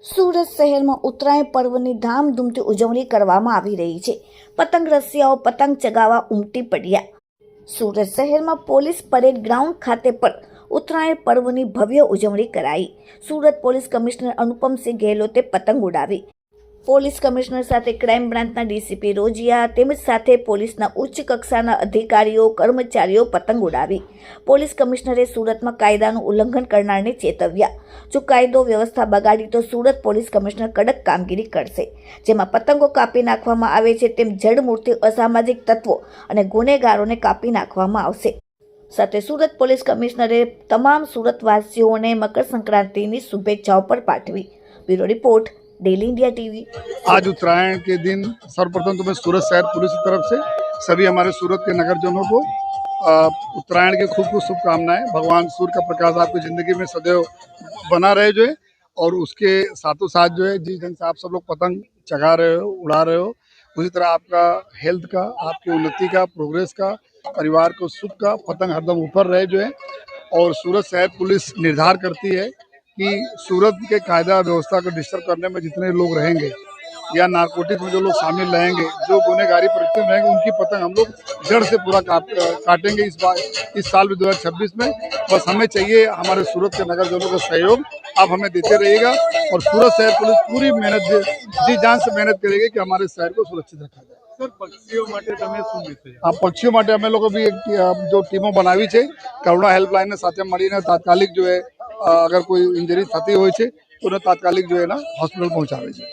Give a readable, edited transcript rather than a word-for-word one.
સુરત શહેરમાં ઉત્તરાયણ પર્વની ધામધૂમથી ઉજવણી કરવામાં આવી રહી છે। પતંગ રસિયાઓ પતંગ ચગાવવા ઉમટી પડ્યા। સુરત શહેરમાં પોલીસ પરેડ ગ્રાઉન્ડ ખાતે પણ ઉત્તરાયણ પર્વની ભવ્ય ઉજવણી કરાઈ। સુરત પોલીસ કમિશનર અનુપમસિંહ ગેહલોતે પતંગ ઉડાવી। પોલીસ કમિશનર સાથે ક્રાઇમ બ્રાન્ચના ડીસીપી રોજિયા તેમજ સાથે પોલીસના ઉચ્ચ કક્ષાના અધિકારીઓ કર્મચારીઓ પતંગ ઉડાવી। પોલીસ કમિશનરે સુરતમાં કાયદાનું ઉલ્લંઘન કરનારને ચેતવ્યા। જો કાયદો વ્યવસ્થા બગાડી તો સુરત પોલીસ કમિશનર કડક કામગીરી કરશે। જેમાં પતંગો કાપી નાખવામાં આવે છે તેમ જડમૂળથી અસામાજિક તત્વો અને ગુનેગારોને કાપી નાખવામાં આવશે। સાથે સુરત પોલીસ કમિશનરે તમામ સુરતવાસીઓને મकर संक्रांति शुभेच्छाओं पर पाठवी। Bureau report, daily India TV. आज उत्तरायण के दिन सर्वप्रथम तो मैं सूरत शहर पुलिस की तरफ से सभी हमारे सूरत के नगरजनों को उत्तरायण की खूब खूब शुभकामनाएं। भगवान सूर्य का प्रकाश आपकी ज़िंदगी में सदैव बना रहे जो है, और उसके साथों साथ जो है जिस ढंग से आप सब लोग पतंग चगा रहे हो, उड़ा रहे हो, उसी तरह आपका हेल्थ का, आपकी उन्नति का, प्रोग्रेस का, परिवार को सुख का, पतंग हरदम ऊपर रहे जो है। और सूरत शहर पुलिस निर्धार करती है कि सूरत के कायदा व्यवस्था को डिस्टर्ब करने में जितने लोग रहेंगे या नारकोटिक्स में जो लोग शामिल रहेंगे, जो गुनहगारी परिस्थिति में रहेंगे, उनकी पतंग हम लोग जड़ से पूरा काटेंगे इस साल भी 2026 में। बस हमें चाहिए हमारे सूरत के नगरजनों का सहयोग, आप हमें देते रहिएगा। और सूरत शहर पुलिस पूरी मेहनत जी जान से मेहनत करेगी कि हमारे शहर को सुरक्षित रखा जाए। सर, पक्षीओ माटे તમે શું વિશે? पक्षीओ माटे અમે લોકો भी एक जो टीमों बनावी है, करुणा हेल्पलाइन ने साथे મળીને તાત્કાલિક जो है अगर कोई इंजरी थती હોય છે તો તાત્કાલિक जो है ना हॉस्पिटल पहुंचावे છે।